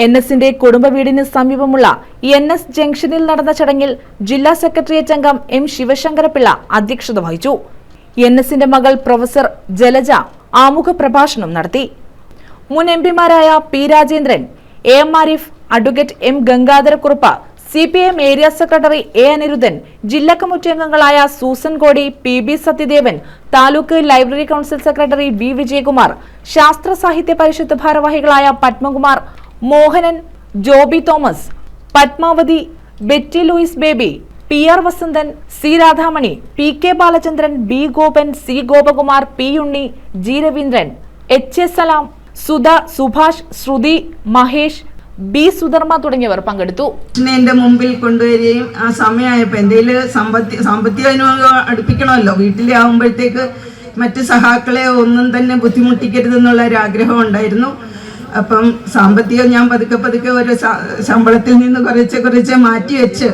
NS-ന്റെ കുടുംബ വീടിന് സമീപമുള്ള NS ജംഗ്ഷനിൽ നടന്ന ചടങ്ങിൽ ജില്ലാ സെക്രട്ടേറിയറ്റ് അംഗം M. ശിവശങ്കരപിള്ള അധ്യക്ഷത വഹിച്ചു. NS-ന്റെ മകൾ പ്രൊഫസർ ജലജ ആമുഖ പ്രഭാഷണം നടത്തി. മുൻ MP-മാരായ P. Rajendran, AM Arif, advocate M. Gangadharakurup, CPM area secretary A. Aniruddhan, ജില്ലാ കമ്മിറ്റി അംഗങ്ങളായ Susan Kodi, PB Sathyadevan, taluk library council secretary V. Vijayakumar, Sasthra Sahithya Parishad ഭാരവാഹികളായ Padmakumar, Mohanan, Joby Thomas, Padmavathi, Betty Louis Baby, PR Vasanthan, C. Radhamani, PK Balachandran, B. Gopan, C. Gopakumar, P. Unni, G. Raveendran, H. A. Salam, Sudha, Subhash, Shruthi, Mahesh, B. Sudharmma തുടങ്ങിയവർ പങ്കെടുത്തു. എന്റെ മുമ്പിൽ കൊണ്ടുവരികയും ആ സമയമായപ്പോൾ എന്തെങ്കിലും സാമ്പത്തിക അടുപ്പിക്കണമല്ലോ, വീട്ടിലെ ആകുമ്പോഴത്തേക്ക് മറ്റ് സഹാക്കളെ ഒന്നും തന്നെ ബുദ്ധിമുട്ടിക്കരുതെന്നുള്ള ഒരു ആഗ്രഹം ഉണ്ടായിരുന്നു. അപ്പം സാമ്പത്തികം ഞാൻ പതുക്കെ ഒരു ശമ്പളത്തിൽ നിന്ന് കുറച്ച് മാറ്റി വെച്ച്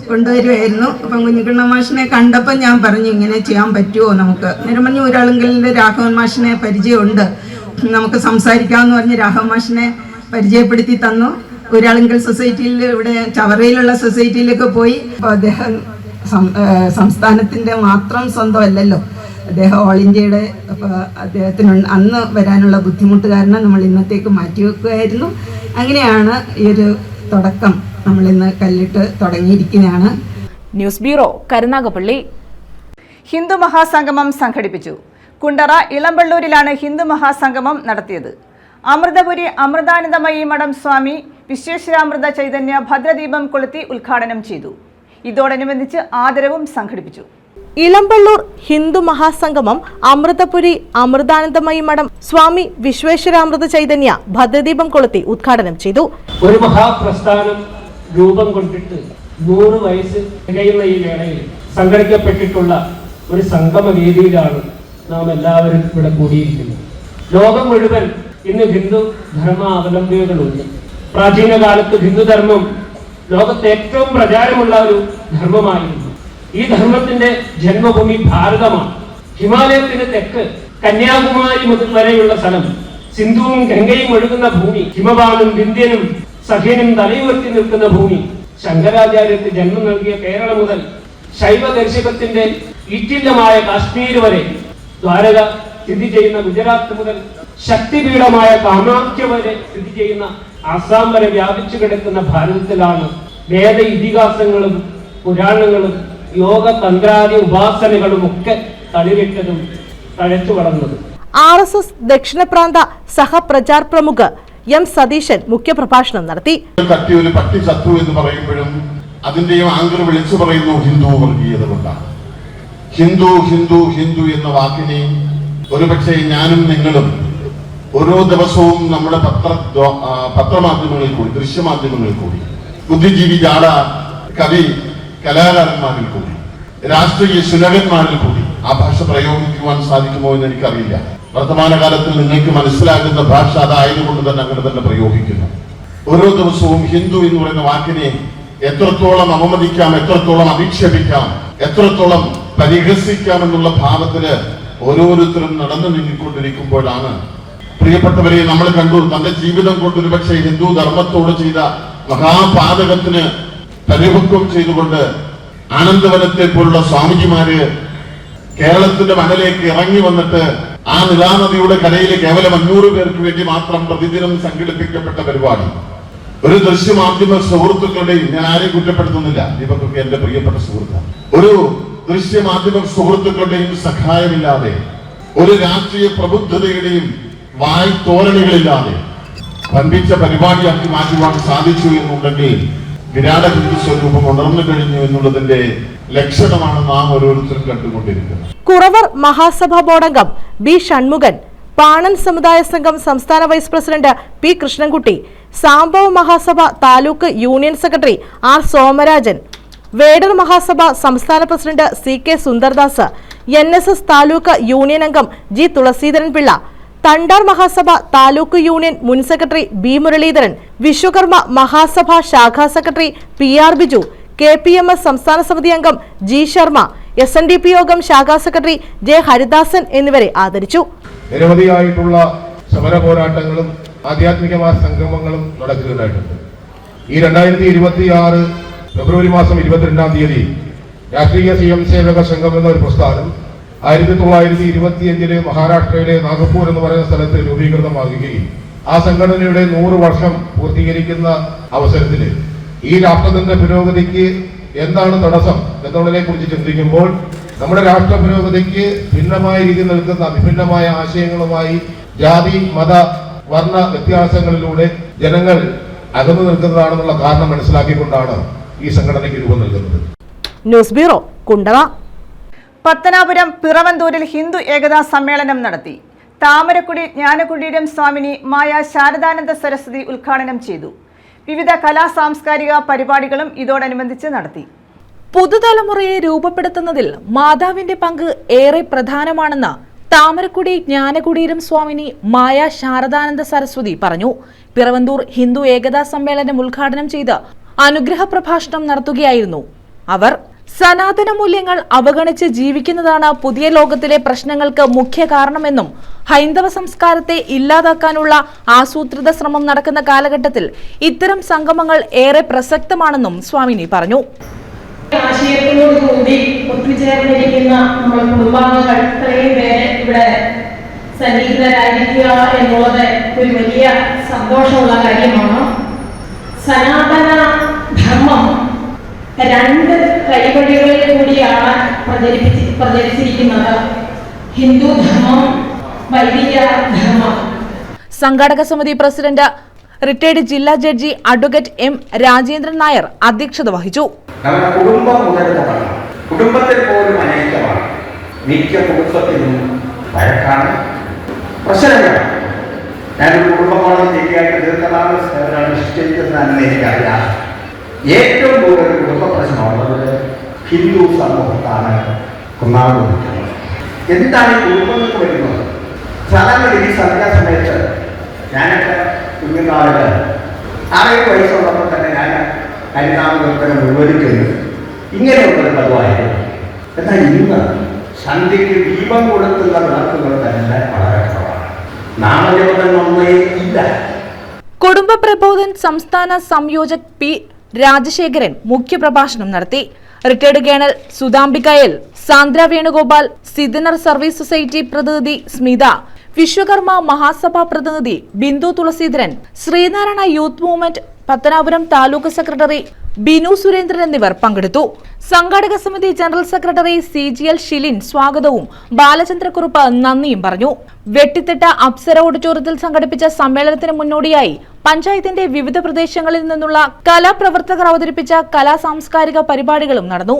കൊണ്ടുവരുമായിരുന്നു. അപ്പം കുഞ്ഞിക്കണ്ണ മാഷിനെ കണ്ടപ്പോൾ ഞാൻ പറഞ്ഞു, ഇങ്ങനെ ചെയ്യാൻ പറ്റുമോ നമുക്ക്? നിരമഞ്ഞ ഊരാളുങ്കലിൻ്റെ രാഘവൻ മാഷിനെ പരിചയമുണ്ട്, നമുക്ക് സംസാരിക്കാമെന്ന് പറഞ്ഞ് രാഘവൻ മാഷിനെ പരിചയപ്പെടുത്തി തന്നു. ഊരാളുങ്കൽ സൊസൈറ്റിയിൽ, ഇവിടെ ചവറയിലുള്ള സൊസൈറ്റിയിലൊക്കെ പോയി. അപ്പോൾ അദ്ദേഹം സംസ്ഥാനത്തിൻ്റെ മാത്രം സ്വന്തമല്ലല്ലോ, അദ്ദേഹം ഓൾ ഇന്ത്യയുടെ. അപ്പോൾ അദ്ദേഹത്തിന് അന്ന് വരാനുള്ള ബുദ്ധിമുട്ട് കാരണം നമ്മൾ ഇന്നത്തേക്ക് മാറ്റിവെക്കുകയായിരുന്നു. അങ്ങനെയാണ് ഈ ഒരു തുടക്കം നമ്മളിന്ന് കല്ലിട്ട് തുടങ്ങിയിരിക്കുന്നതാണ്. News bureau, Karunagappally. ഹിന്ദു മഹാസംഗമം സംഘടിപ്പിച്ചു. കുണ്ടറ ഇളമ്പള്ളൂരിലാണ് ഹിന്ദു മഹാസംഗമം നടത്തിയത്. അമൃതപുരി അമൃതാനന്ദമയി മഠം സ്വാമി വിശ്വേശ്വരാമൃത ചൈതന്യ ഭദ്രദീപം കൊളുത്തി ഉദ്ഘാടനം ചെയ്തു. ഇതോടനുബന്ധിച്ച് ആദരവും സംഘടിപ്പിച്ചു. ഇളമ്പള്ളൂർ ഹിന്ദു മഹാസംഗമം അമൃതപുരി അമൃതാനന്ദമയി മഠം സ്വാമി വിശ്വേശ്വരാമൃത ചൈതന്യ ഭദ്രദീപം കൊളുത്തി ഉദ്ഘാടനം ചെയ്തു. ഒരു മഹാപ്രസ്ഥാനം രൂപം കൊണ്ടിട്ട് 100 വയസ്സ് തികയുന്ന ഈ വേളയിൽ സംഘടിക്കപ്പെട്ടിട്ടുള്ള ഒരു സംഗമ വേദിയിലാണ് നാം എല്ലാവരും ഇവിടെ കൂടിയിരിക്കുന്നത്. ലോകം മുഴുവൻ ഇന്ന് ഹിന്ദു ധർമ്മ അവലംബികളുണ്ട്. പ്രാചീന കാലത്ത് ഹിന്ദുധർമ്മം ലോകത്തെ ഏറ്റവും പ്രചാരമുള്ള ഒരു ധർമ്മമായിരുന്നു. ഈ ധർമ്മത്തിന്റെ ജന്മഭൂമി ഭാരതമാണ്. ഹിമാലയത്തിന് തെക്ക് കന്യാകുമാരി മുതൽ വരെയുള്ള സ്ഥലം, സിന്ധുവും ഗംഗയും ഒഴുകുന്ന ഭൂമി, ഹിമവാനും വിന്ധ്യനും സഖ്യനും തലയുയർത്തി നിൽക്കുന്ന ഭൂമി, ശങ്കരാചാര്യർക്ക് ജന്മം നൽകിയ കേരളം മുതൽ ശൈവ ദർശകത്തിന്റെ ഈറ്റില്ലമായ കാശ്മീർ വരെ, ദ്വാരക സ്ഥിതി ചെയ്യുന്ന ഗുജറാത്ത് മുതൽ ശക്തിപീഠമായ കാമാഖ്യ വരെ സ്ഥിതി ചെയ്യുന്ന ആസാം വരെ വ്യാപിച്ചു കിടക്കുന്ന ഭാരതത്തിലാണ് വേദ ഇതിഹാസങ്ങളും പുരാണങ്ങളും യോഗ തന്ത്രാദി ഉപാസനകളും ഒക്കെ തളിവിട്ടതും തഴച്ചു വളർന്നതും. RSS ദക്ഷിണ പ്രാന്ത സഹപ്രചാർ പ്രമുഖ് M. സതീശൻ മുഖ്യപ്രഭാഷണം നടത്തി. ഒരു പട്ടി ശത്രു എന്ന് പറയുമ്പോഴും അതിന്റെയും ആംഗിൾ വിളിച്ചു പറയുന്നു ഹിന്ദു വർഗീയത കൊണ്ടാണ്. ഹിന്ദു ഹിന്ദു ഹിന്ദു എന്ന വാക്കിനെയും ഒരുപക്ഷെ ഞാനും നിങ്ങളും ഓരോ ദിവസവും നമ്മുടെ പത്രമാധ്യമങ്ങളിൽ കൂടി, ദൃശ്യമാധ്യമങ്ങളിൽ കൂടി, ബുദ്ധിജീവി ജാട കവി കലാകാരന്മാരിൽ കൂടി, രാഷ്ട്രീയ ശുനകന്മാരിൽ കൂടി ആ ഭാഷ പ്രയോഗിക്കുവാൻ സാധിക്കുമോ എന്ന് എനിക്കറിയില്ല. വർത്തമാനകാലത്തിൽ നിങ്ങൾക്ക് മനസ്സിലാകുന്ന ഭാഷ അതായതുകൊണ്ട് തന്നെ അങ്ങനെ തന്നെ പ്രയോഗിക്കുന്നു. ഓരോ ദിവസവും ഹിന്ദു എന്ന് പറയുന്ന വാക്കിനെ എത്രത്തോളം അവമതിക്കാം, എത്രത്തോളം അധിക്ഷേപിക്കാം, എത്രത്തോളം പരിഹസിക്കാം എന്നുള്ള ഭാവത്തില് ഓരോരുത്തരും നടന്നു നീങ്ങിക്കൊണ്ടിരിക്കുമ്പോഴാണ് പ്രിയപ്പെട്ടവരെ നമ്മൾ കണ്ടു തന്റെ ജീവിതം കൊണ്ട് ഒരുപക്ഷെ ഹിന്ദു ധർമ്മത്തോട് ചെയ്ത മഹാപാതകത്തിന് പരിപക്വം ചെയ്തുകൊണ്ട് ആനന്ദവനത്തെ പോലുള്ള സ്വാമിജിമാര് കേരളത്തിന്റെ മണ്ണിലേക്ക് ഇറങ്ങി വന്നിട്ട് ആ നിലാനദിയുടെ കരയിൽ കേവലം 500 പേർക്ക് വേണ്ടി മാത്രം പ്രതിദിനം സംഘടിപ്പിക്കപ്പെട്ട പരിപാടി. ഒരു ദൃശ്യമാധ്യമ സുഹൃത്തുക്കളുടെയും, ഞാൻ ആരെയും കുറ്റപ്പെടുത്തുന്നില്ല, ദീപക്കൊക്കെ എന്റെ പ്രിയപ്പെട്ട സുഹൃത്താണ്, ഒരു ദൃശ്യമാധ്യമ സുഹൃത്തുക്കളുടെയും സഹായമില്ലാതെ, ഒരു രാഷ്ട്രീയ പ്രബുദ്ധതയുടെയും വായ് തോരണികളില്ലാതെ വൻപിച്ച പരിപാടിയാക്കി മാറ്റുവാൻ സാധിച്ചു എന്നുണ്ടെങ്കിൽ വിരാട ഹിന്ദു സ്വരൂപം ഉണർന്നു കഴിഞ്ഞു എന്നുള്ളതിന്റെ ലക്ഷണമാണ് നാം ഓരോരുത്തരും കണ്ടുകൊണ്ടിരിക്കുന്നത്. കുറവർ മഹാസഭാ ബോർഡംഗം ബി ഷൺമുഖൻ, പാണൻ സമുദായ സംഘം സംസ്ഥാന vice president P Krishnankutty, Sambava Mahasabha taluk union secretary R Somarajan, Vedar Mahasabha സംസ്ഥാന president C K Sundardas, NSS taluk union അംഗം ജി തുളസീധരൻ പിള്ള, തണ്ടാർ മഹാസഭ താലൂക്ക് യൂണിയൻ മുൻ സെക്രട്ടറി ബി മുരളീധരൻ, വിശ്വകർമ്മ മഹാസഭ ശാഖാ സെക്രട്ടറി PR ബിജു, KPMS സംസ്ഥാന സമിതി അംഗം ജി ശർമ്മ, SNDP യോഗം ശാഖാ സെക്രട്ടറി ജെ ഹരിദാസൻ എന്നിവരെ ആദരിച്ചു. നിരവധിയായിട്ടുള്ള സമര പോരാട്ടങ്ങളും ആധ്യാത്മികമായ സംഗമങ്ങളും നടക്കുകയുണ്ടായിട്ടുണ്ട്. ഈ 2026 ഫെബ്രുവരി മാസം 22-ാം തീയതി രാഷ്ട്രീയ സ്വയംസേവക സംഘം എന്ന ഒരു പ്രസ്ഥാനം 1925 മഹാരാഷ്ട്രയിലെ നാഗപ്പൂർ എന്ന് പറയുന്ന സ്ഥലത്ത് രൂപീകൃതമാകുകയും ആ സംഘടനയുടെ 100 വർഷം പൂർത്തീകരിക്കുന്ന അവസരത്തിൽ ഈ രാഷ്ട്രത്തിന്റെ പുരോഗതിക്ക് എന്താണ് തടസ്സം എന്നുള്ളതിനെ കുറിച്ച് ചിന്തിക്കുമ്പോൾ നമ്മുടെ രാഷ്ട്ര പുരോഗതിക്ക് ഭിന്നമായ രീതിയിൽ നിൽക്കുന്ന വിഭിന്നമായ ആശയങ്ങളുമായി ജാതി മത വർണ്ണ വ്യത്യാസങ്ങളിലൂടെ ജനങ്ങൾ അകന്നു നിൽക്കുന്നതാണെന്നുള്ള കാരണം മനസ്സിലാക്കിക്കൊണ്ടാണ് ഈ സംഘടനയ്ക്ക് രൂപം നൽകുന്നത്. News bureau, Kundara. പത്തനാപുരം പിറവന്തൂരിൽ ഹിന്ദു ഏകതാ സമ്മേളനം നടത്തി. താമരക്കുടി ജ്ഞാനകുടീരം സ്വാമിനി മായ ശാരദാനന്ദ സരസ്വതി ഉദ്ഘാടനം ചെയ്തു. വിവിധ കലാ സാംസ്കാരിക പരിപാടികളും ഇതോടനുബന്ധിച്ച് നടത്തി. പുതുതലമുറയെ രൂപപ്പെടുത്തുന്നതിൽ മാതാവിന്റെ പങ്ക് ഏറെ പ്രധാനമാണെന്ന് താമരക്കുടി ജ്ഞാനകുടീരം സ്വാമിനി മായ ശാരദാനന്ദ സരസ്വതി പറഞ്ഞു. പിറവന്തൂർ ഹിന്ദു ഏകതാ സമ്മേളനം ഉദ്ഘാടനം ചെയ്ത് അനുഗ്രഹ പ്രഭാഷണം നടത്തുകയായിരുന്നു അവർ. സനാതന മൂല്യങ്ങൾ അവഗണിച്ച് ജീവിക്കുന്നതാണ് പുതിയ ലോകത്തിലെ പ്രശ്നങ്ങൾക്ക് മുഖ്യ കാരണമെന്നും ഹൈന്ദവ സംസ്കാരത്തെ ഇല്ലാതാക്കാനുള്ള ആസൂത്രിത ശ്രമം നടക്കുന്ന കാലഘട്ടത്തിൽ ഇത്തരം സംഗമങ്ങൾ ഏറെ പ്രസക്തമാണെന്നും സ്വാമിനി പറഞ്ഞു. ആശയത്തോടുകൂടി ഒത്തുചേർന്നിരിക്കുന്ന നമ്മുടെ കുടുംബാംഗങ്ങൾ ഇത്രയും പേര് ഇവിടെ സന്നിഹിതരായിരിക്കുക എന്നുള്ളത് ഒരു വലിയ സന്തോഷമുള്ള കാര്യമാണ്. സനാതന ധർമ്മം 2 കൈവഴികളിൽ കൂടിയാണ് പ്രചരിച്ചിരിക്കുന്നത്. ഹിന്ദു ധർമ്മം, വൈദിക ധർമ്മം. സംഘാടക സമിതി പ്രസിഡന്റ് റിട്ടയർഡ് ജില്ലാ judge advocate M Rajendran Nair അധ്യക്ഷത വഹിച്ചു. നമ്മുടെ കുടുംബം മുതലാണ്, കുടുംബത്തിൽ പോലും അനേകമാണ്. മിക്ക കുടുംബത്തിലും വഴക്കാണ്, പ്രശ്നങ്ങളാണ്. ഞാനൊരു കുടുംബമാണ് ശരിയായിട്ട് ദീർഘനാൾ നിശ്ചയിക്കുന്നതെന്ന് എനിക്കറിയാം. ഏറ്റവും കൂടുതൽ കുടുംബ പ്രശ്നമുള്ളത് ഹിന്ദു സമൂഹത്താണ് ഒന്നാമത്. എന്താണ് ഈ കുടുംബങ്ങൾക്ക് വരുന്നത്? സാധാരണ ഈ സമയത്ത് ഞാനൊക്കെ കുഞ്ഞുനാളുകൾ 6 വയസ്സുള്ളപ്പോൾ തന്നെ ഞാൻ ഹരിനാമകീർത്തനം നിർവഹിക്കുന്നത് ഇങ്ങനെയുള്ളൊരു പതിവായിരുന്നു. എന്നാൽ ഇന്ന് സന്ധ്യയ്ക്ക് ദീപം കൊടുത്തുള്ള വിളക്കുകൾ തന്നെ വളരെ കുറവാണ്. നാമജപങ്ങളൊന്നേ ഇല്ല. കുടുംബ പ്രബോധൻ സംസ്ഥാന സംയോജക് P രാജശേഖരൻ മുഖ്യപ്രഭാഷണം നടത്തി. റിട്ടയർഡ് കേണൽ സുധാംബികയിൽ, Sandra Venugopal, Sidhanar service society പ്രതിനിധി സ്മിത, വിശ്വകർമ്മ മഹാസഭ പ്രതിനിധി Bindu Thulaseedharan, Sreenarayana youth movement Pathanapuram taluk secretary Binu Surendran എന്നിവർ പങ്കെടുത്തു. സംഘാടക സമിതി ജനറൽ സെക്രട്ടറി CGL ഷിലിൻ സ്വാഗതവും ബാലചന്ദ്രക്കുറുപ്പ് നന്ദിയും പറഞ്ഞു. വെട്ടിത്തിട്ട അപ്സര ഓഡിറ്റോറിയത്തിൽ സംഘടിപ്പിച്ച സമ്മേളനത്തിന് മുന്നോടിയായി പഞ്ചായത്തിന്റെ വിവിധ പ്രദേശങ്ങളിൽ നിന്നുള്ള കലാപ്രവർത്തകർ അവതരിപ്പിച്ച കലാ സാംസ്കാരിക പരിപാടികളും നടന്നു.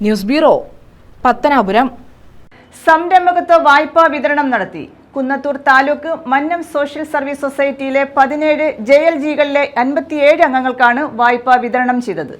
News bureau, Pathanapuram. സംരംഭകത്വ വായ്പാ വിതരണം നടത്തി. കുന്നത്തൂർ താലൂക്ക് മന്നം സോഷ്യൽ സർവീസ് സൊസൈറ്റിയിലെ 17 JLGകളിലെ 57 അംഗങ്ങൾക്കാണ് വായ്പാ വിതരണം ചെയ്തത്.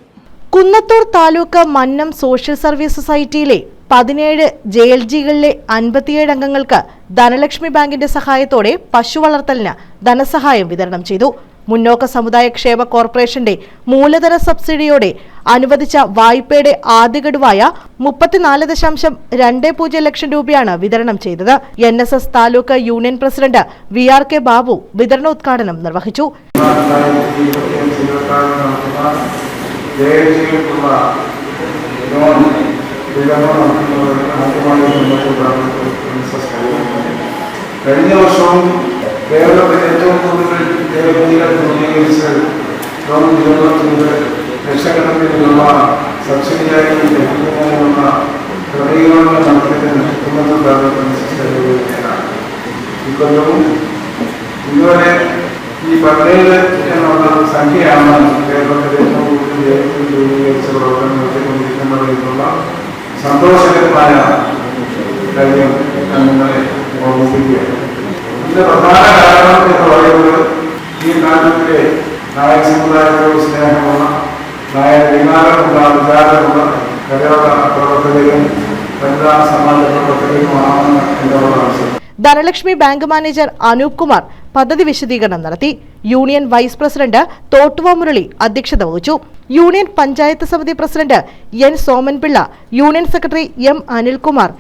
കുന്നത്തൂർ താലൂക്ക് മന്നം സോഷ്യൽ സർവീസ് സൊസൈറ്റിയിലെ 17 JLGകളിലെ 57 അംഗങ്ങൾക്ക് ധനലക്ഷ്മി ബാങ്കിന്റെ സഹായത്തോടെ പശു വളർത്തലിന് ധനസഹായം വിതരണം ചെയ്തു. മുന്നോക്ക സമുദായ ക്ഷേമ കോർപ്പറേഷന്റെ മൂലധന സബ്സിഡിയോടെ അനുവദിച്ച വായ്പയുടെ ആദ്യ ഗഡുവായ 34.20 ലക്ഷം രൂപയാണ് വിതരണം ചെയ്തത്. NSS taluk union president VRK Babu വിതരണോദ്ഘാടനം നിർവഹിച്ചു. കഴിഞ്ഞ വർഷവും കേരളത്തിൽ ഏറ്റവും കൂടുതൽ ലക്ഷക്കണക്കിനുള്ള സബ്സിഡിയായി ലഭിക്കുന്നതിനുള്ള ക്രമീകരണങ്ങൾ നടത്തിയതിന് ഇക്കൊല്ലവും ഇതുവരെ ഈ 17 എന്നുള്ള സംഖ്യയാണ് കേരളത്തിൽ ഏറ്റവും കൂടുതൽ രൂപീകരിച്ച പ്രവർത്തനം നടത്തിക്കൊണ്ടിരിക്കുന്നതിനുള്ള സന്തോഷകരമായ കാര്യം നിങ്ങളെ ഓർമ്മിപ്പിക്കുകയാണ്. ഇതിന്റെ പ്രധാന കാരണം എന്ന് പറയുന്നത് ഈ നാട്ടിലെ നായക സമുദായത്തോട് സ്നേഹമുള്ള നായക വികാരമുള്ള കരയോള പ്രവർത്തകരും വനിതാ സമാജ പ്രവർത്തകരുമാണെന്ന് എന്നുള്ളതാണ്. ധനലക്ഷ്മി ബാങ്ക് മാനേജർ അനൂപ് കുമാർ പദ്ധതി വിശദീകരണം നടത്തി. Union vice president Thottuva Murali അധ്യക്ഷത വഹിച്ചു. യൂണിയൻ പഞ്ചായത്ത് സമിതി president N Somanpillai, union secretary M Anilkumar,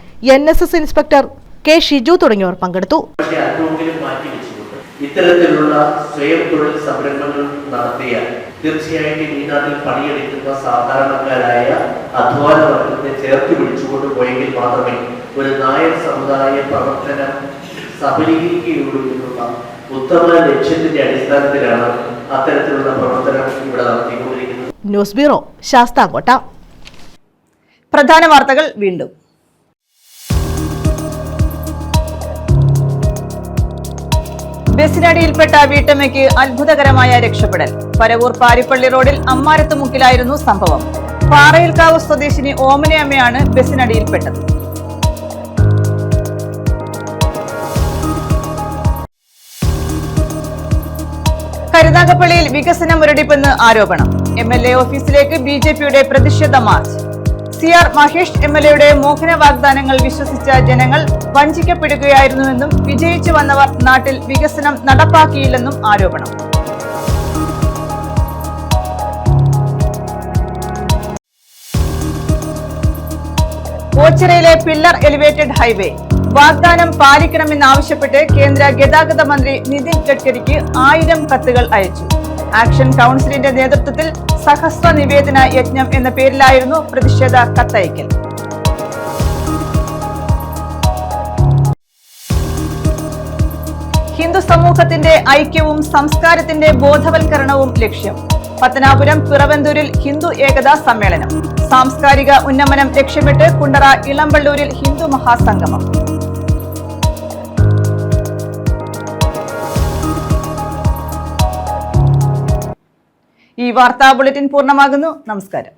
NSS inspector K Shiju തുടങ്ങിയവർ പങ്കെടുത്തു. ഇത്തരത്തിലുള്ള സ്വയം തൊഴിൽ സംരംഭങ്ങൾ നടത്തിയ തീർച്ചയായിട്ടും ഈ നാട്ടിൽ പണിയെടുക്കുന്ന സാധാരണക്കാരായ അധ്വാന വർഗത്തെ ചേർത്ത് പിടിച്ചുകൊണ്ട് പോയെങ്കിൽ മാത്രമേ ഒരു നായർ സമുദായ പ്രവർത്തനം സഫലീകരിക്കുകയുള്ളൂ എന്നുള്ള ഉത്തമ ലക്ഷ്യത്തിന്റെ അടിസ്ഥാനത്തിലാണ് അത്തരത്തിലുള്ള പ്രവർത്തനം ഇവിടെ നടത്തിക്കൊണ്ടിരിക്കുന്നത്. News bureau, Sasthamkotta. പ്രധാന വാർത്തകൾ വീണ്ടും. ബസിനടിയിൽപ്പെട്ട വീട്ടമ്മയ്ക്ക് അത്ഭുതകരമായ രക്ഷപ്പെടൽ. പരവൂർ പാരിപ്പള്ളി റോഡിൽ അമ്മാരത്തുമുക്കിലായിരുന്നു സംഭവം. പാറയിൽക്കാവ് സ്വദേശിനി ഓമനയമ്മയാണ് ബസിനടിയിൽപ്പെട്ടത്. കരുനാഗപ്പള്ളിയിൽ വികസന മുരടിപ്പെന്ന് ആരോപണം. MLA ഓഫീസിലേക്ക് BJPയുടെ പ്രതിഷേധ മാർച്ച്. CR മഹേഷ് MLAയുടെ മോഹന വാഗ്ദാനങ്ങൾ വിശ്വസിച്ച ജനങ്ങൾ വഞ്ചിക്കപ്പെടുകയായിരുന്നുവെന്നും വിജയിച്ചു വന്നവർ നാട്ടിൽ വികസനം നടപ്പാക്കിയില്ലെന്നും ആരോപണം. ഓച്ചിറയിലെ പില്ലർ എലിവേറ്റഡ് ഹൈവേ വാഗ്ദാനം പാലിക്കണമെന്നാവശ്യപ്പെട്ട് കേന്ദ്ര ഗതാഗത മന്ത്രി നിതിൻ ഗഡ്കരിക്ക് 1000 കത്തുകൾ അയച്ചു. ആക്ഷൻ കൗൺസിലിന്റെ നേതൃത്വത്തിൽ സഹസ്ര നിവേദന യജ്ഞം എന്ന പേരിലായിരുന്നു പ്രതിഷേധ കത്തയക്കൽ. ഹിന്ദു സമൂഹത്തിന്റെ ഐക്യവും സംസ്കാരത്തിന്റെ ബോധവൽക്കരണവും ലക്ഷ്യം. പത്തനാപുരം പിറവന്തൂരിൽ ഹിന്ദു ഏകതാ സമ്മേളനം. സാംസ്കാരിക ഉന്നമനം ലക്ഷ്യമിട്ട് കുണ്ടറ ഇളമ്പള്ളൂരിൽ ഹിന്ദു മഹാസംഗമം. ഈ വാർത്താ ബുള്ളറ്റിൻ പൂർണ്ണമാകുന്നു. നമസ്കാരം.